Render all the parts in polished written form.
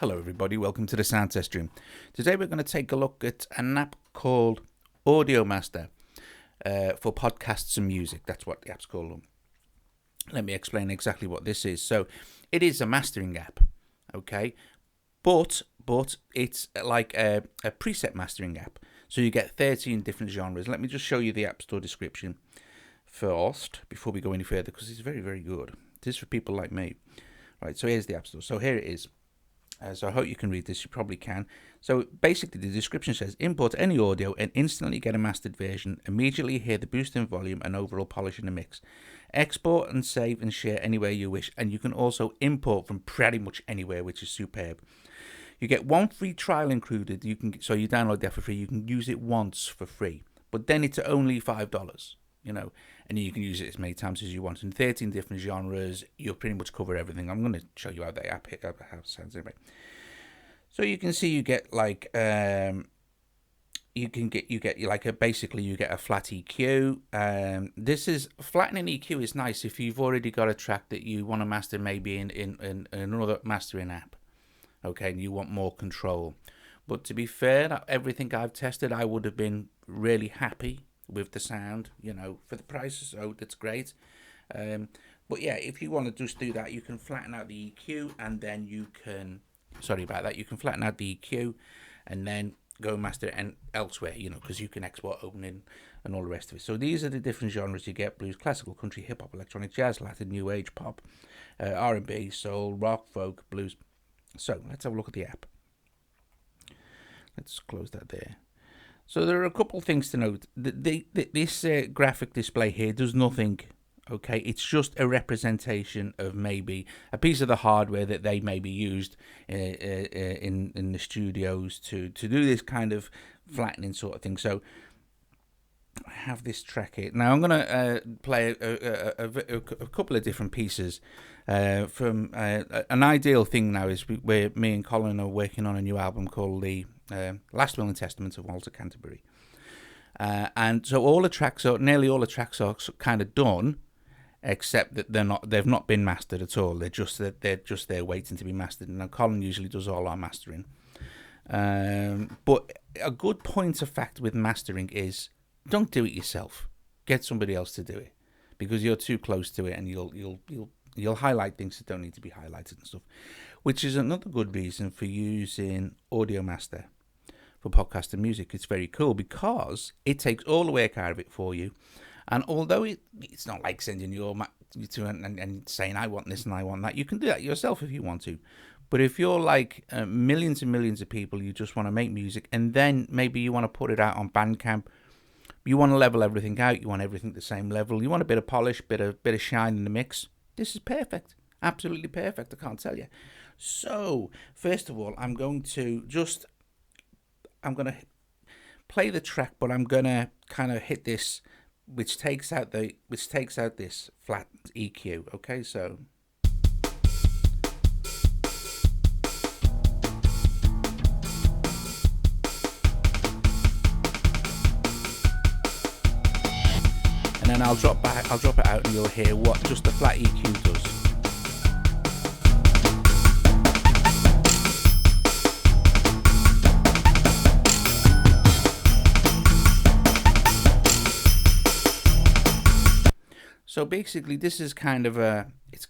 Hello everybody, welcome to the sound test stream. Today we're going to take a look at an app called AudioMaster for podcasts and music. That's what the app's called. Let me explain exactly what this is. So it is a mastering app, okay, but it's like a preset mastering app. So you get 13 different genres. Let me just show you the App Store description first before we go any further, because it's very, very good. This is for people like me. Right, so here's the App Store. So here it is. So I hope you can read this. You probably can. So basically the description says, import any audio and instantly get a mastered version. Immediately hear the boost in volume and overall polish in the mix. Export and save and share anywhere you wish. And you can also import from pretty much anywhere, which is superb. You get one free trial included. So you download that for free. You can use it once for free. But then it's only $5. And you can use it as many times as you want. In 13 different genres, you'll pretty much cover everything. I'm going to show you how the app sounds anyway. So you can see you get like basically you get a flat EQ. This is flattening EQ is nice if you've already got a track that you want to master, maybe in another mastering app. Okay, and you want more control. But to be fair, everything I've tested, I would have been really happy with the sound, for the price, so that's great. But yeah, if you want to just do that, you can flatten out the EQ, and then you can flatten out the EQ and then go master it elsewhere, because you can export opening and all the rest of it. So these are the different genres you get: blues, classical, country, hip hop, electronic, jazz, Latin, new age, pop, R&B, soul, rock, folk, blues. So let's have a look at the app. Let's close that there. So there are a couple of things to note. This graphic display here does nothing, okay? It's just a representation of maybe a piece of the hardware that they maybe used in the studios to do this kind of flattening sort of thing. So I have this track here. Now I'm going to play a couple of different pieces from an ideal thing now is where me and Colin are working on a new album called the Last Will and Testament of Walter Canterbury, and so nearly all the tracks are kind of done, except that they've not been mastered at all. They're just there waiting to be mastered. And now Colin usually does all our mastering, but a good point of fact with mastering is don't do it yourself. Get somebody else to do it, because you're too close to it, and you'll highlight things that don't need to be highlighted and stuff, which is another good reason for using AudioMaster for podcast and music. It's very cool because it takes all the work out of it for you. And although it's not like sending your to and saying I want this and I want that, you can do that yourself if you want to. But if you're like millions and millions of people, you just want to make music, and then maybe you want to put it out on Bandcamp. You want to level everything out. You want everything the same level. You want a bit of polish, bit of shine in the mix. This is perfect. Absolutely perfect. I can't tell you. So first of all, I'm going to play the track, but I'm going to kind of hit this, which takes out this flat EQ. Okay, so. And then I'll drop it out, and you'll hear what just the flat EQ does. So basically, this is kind of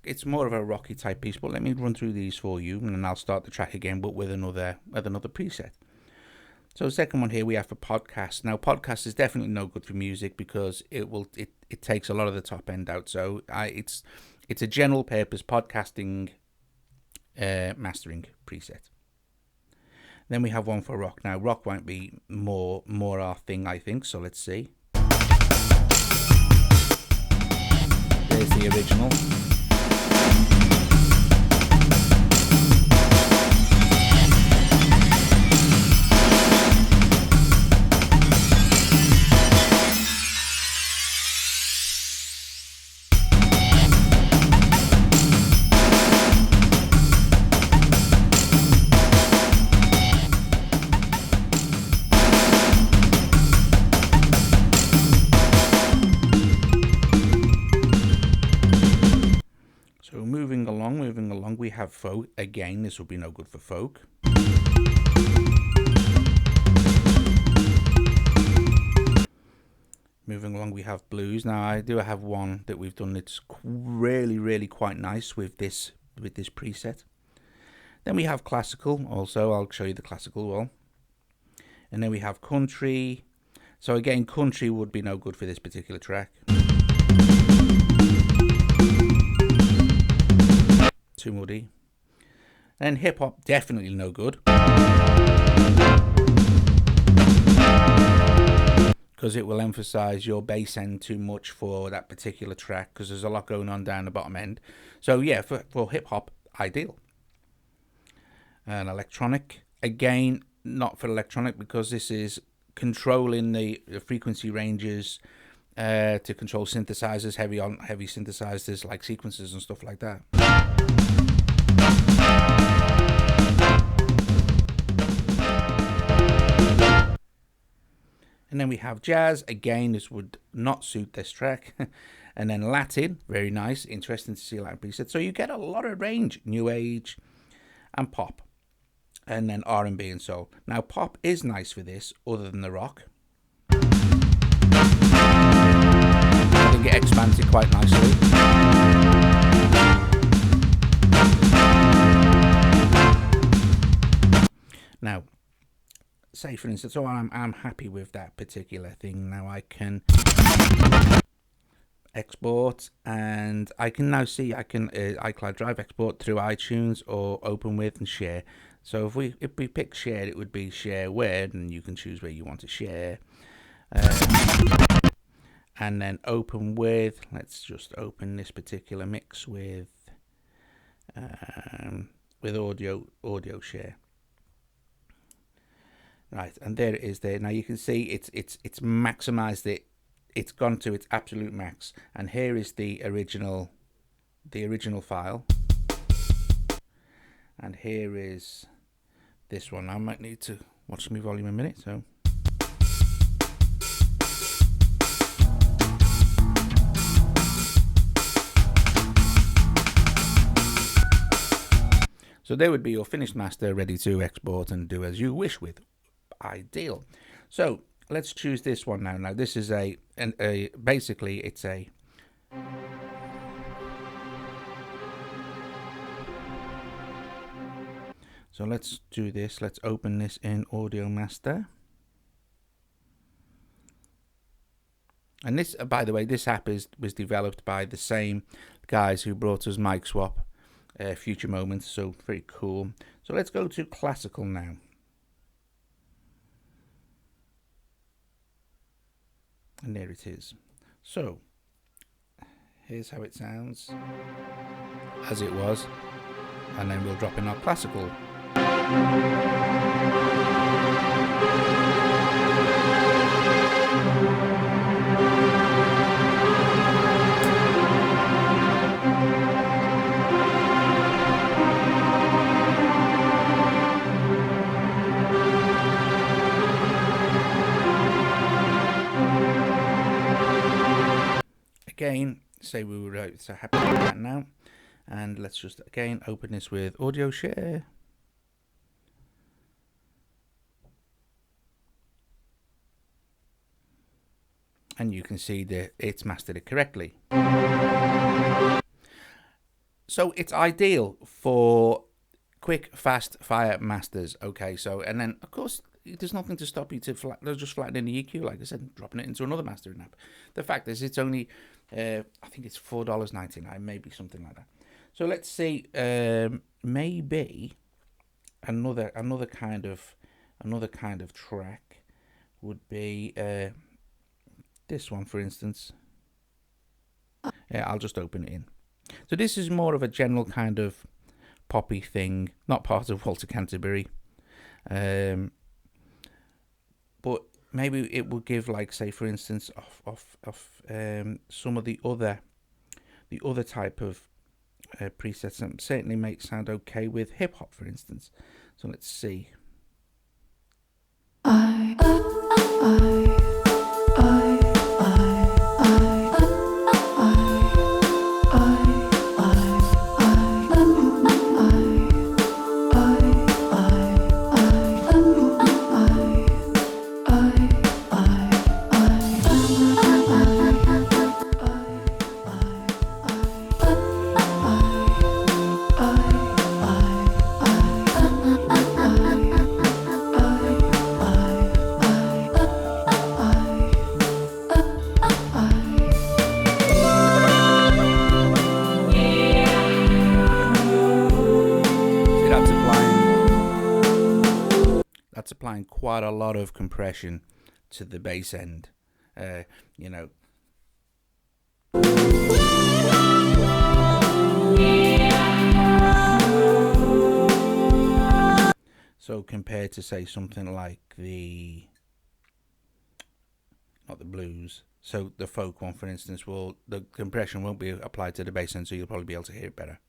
it's more of a rocky type piece. But let me run through these for you, and then I'll start the track again, but with another preset. So the second one here we have for podcasts. Now podcast is definitely no good for music because it takes a lot of the top end out. So it's a general purpose podcasting mastering preset. Then we have one for rock. Now rock won't be more our thing, I think. So let's see. There's the original. moving along, we have folk. Again, this will be no good for folk. Moving along, we have blues. Now, I do have one that we've done that's really quite nice with this preset. Then we have classical. Also, I'll show you the classical one. And then we have country. So again, country would be no good for this particular track. Too muddy. Then hip hop, definitely no good. Because it will emphasize your bass end too much for that particular track, because there's a lot going on down the bottom end. So yeah, for hip hop, ideal. And electronic, again, not for electronic, because this is controlling the frequency ranges to control synthesizers, heavy synthesizers like sequencers and stuff like that. And then we have jazz. Again, this would not suit this track. And then Latin, very nice, interesting to see Latin preset. So you get a lot of range, new age and pop. And then R&B and soul. Now, pop is nice for this, other than the rock. I think it expands it quite nicely. Now, say for instance, so I'm happy with that particular thing. Now I can export, and I can now see I can iCloud Drive export through iTunes or open with and share. So if we pick share, it would be share where, and you can choose where you want to share. And then open with, let's just open this particular mix with audio share. Right, and there it is there. Now you can see it's maximized it. It's gone to its absolute max. And here is the original file. And here is this one. I might need to watch my volume a minute, so. So there would be your finished master ready to export and do as you wish with. Ideal. So let's choose this one now. Now this is basically it's a so let's do this. Let's open this in AudioMaster. And this, by the way, this app was developed by the same guys who brought us Mic Swap, Future Moments. So very cool. So let's go to classical now. And there it is. So here's how it sounds as it was, and then we'll drop in our classical. Again, say we were so happy with that now, and let's just again open this with audio share. And you can see that it's mastered it correctly. So it's ideal for quick, fast fire masters. Okay, so and then of course there's nothing to stop you to just flatten the EQ, like I said, dropping it into another mastering app. The fact is, it's only I think it's $4.99, maybe something like that. So let's see, maybe another kind of track would be this one, for instance. Yeah, I'll just open it in. So this is more of a general kind of poppy thing, not part of Walter Canterbury. But maybe it will give, like, say for instance, some of the other type of presets that certainly make sound okay with hip hop, for instance. So let's see. that's applying quite a lot of compression to the bass end. So compared to, say, something like not the blues, so the folk one, for instance, the compression won't be applied to the bass end, so you'll probably be able to hear it better.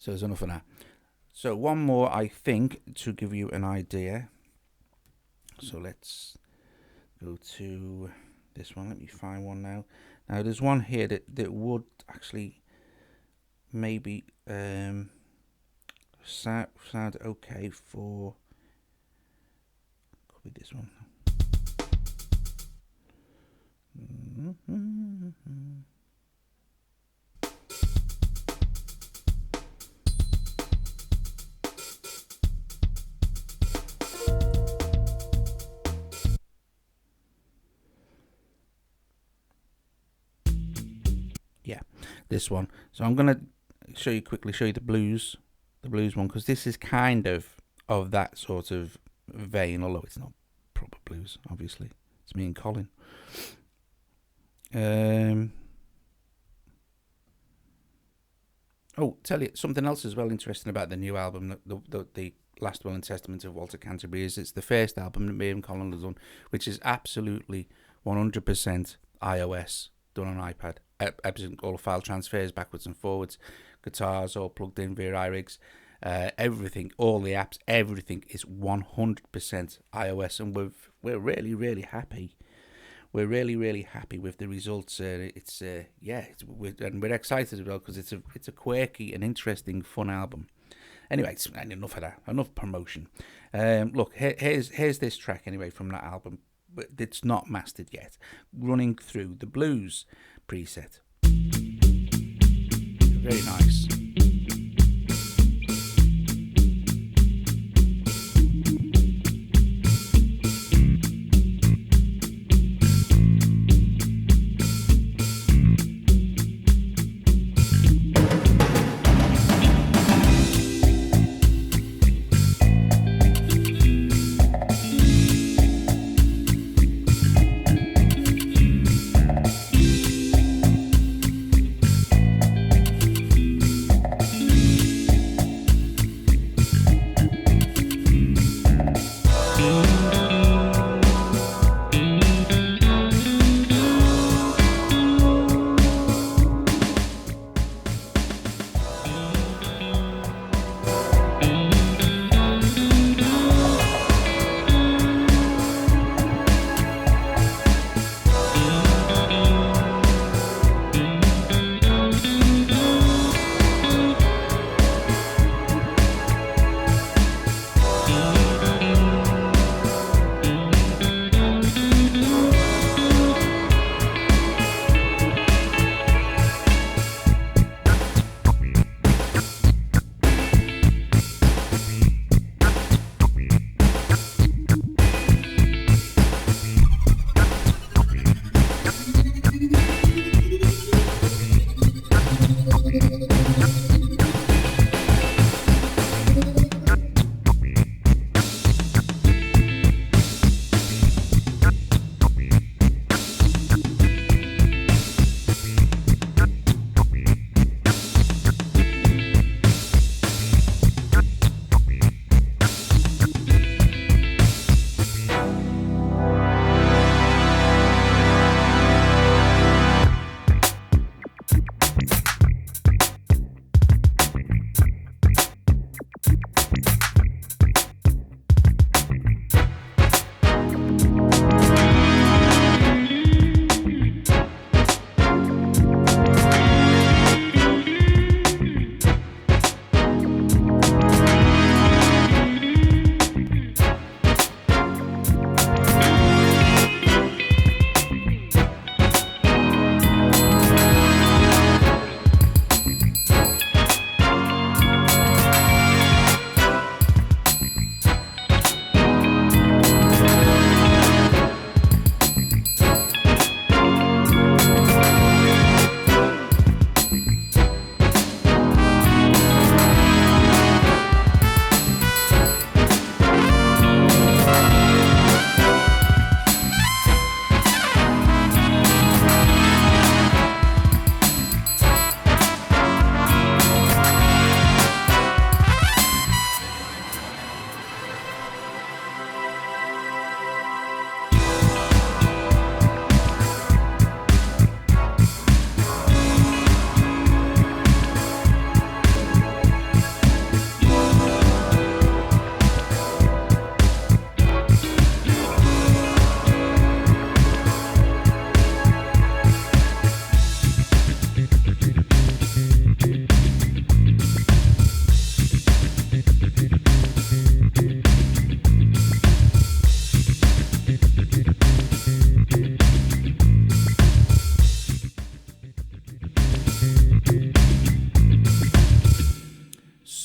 So there's enough of that. So one more, I think, to give you an idea. So let's go to this one. Let me find one now. Now there's one here that would actually maybe sound okay for, could be this one. Yeah, this one. So I'm gonna show you the blues one, because this is kind of that sort of vein, although it's not proper blues, obviously. It's me and Colin. Tell you something else as well interesting about the new album, the Last Will and Testament of Walter Canterbury, is it's the first album that me and Colin has done, which is absolutely 100% iOS, done on iPad. Everything, all file transfers backwards and forwards, guitars all plugged in via iRigs, everything, all the apps, everything is 100% iOS, and we're really, really happy. We're really, really happy with the results. We're excited as well, because it's a quirky and interesting, fun album. Anyway, enough of that. Enough promotion. Look, here's this track anyway from that album, but it's not mastered yet. Running Through the Blues preset. Very nice.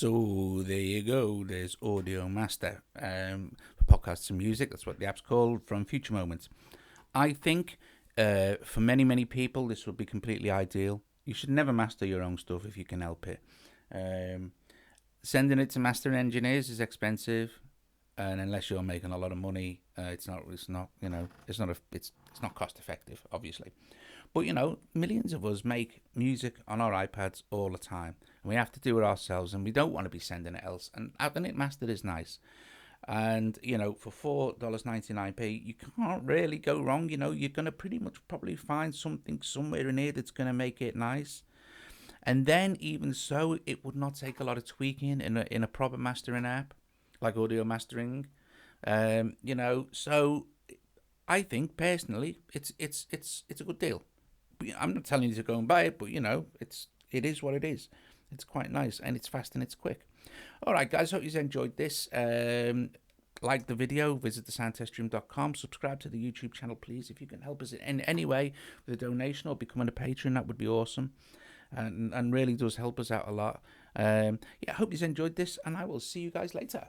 So there you go. There's AudioMaster for podcasts and music. That's what the app's called, from Future Moments. I think for many people this would be completely ideal. You should never master your own stuff if you can help it. Sending it to mastering engineers is expensive, and unless you're making a lot of money, it's not cost effective, obviously. But millions of us make music on our iPads all the time, and we have to do it ourselves, and we don't want to be sending it else. And having it mastered is nice. And for $4.99, you can't really go wrong. You're gonna pretty much probably find something somewhere in here that's gonna make it nice. And then, even so, it would not take a lot of tweaking in a proper mastering app like audio mastering. So I think personally it's a good deal. I'm not telling you to go and buy it, but it is what it is. It's quite nice, and it's fast and it's quick. All right, guys, hope you enjoyed this. Like the video, visit thesoundteststream.com, subscribe to the YouTube channel, please. If you can help us in any way with a donation or becoming a patron, that would be awesome, and really does help us out a lot. I hope you enjoyed this, and I will see you guys later.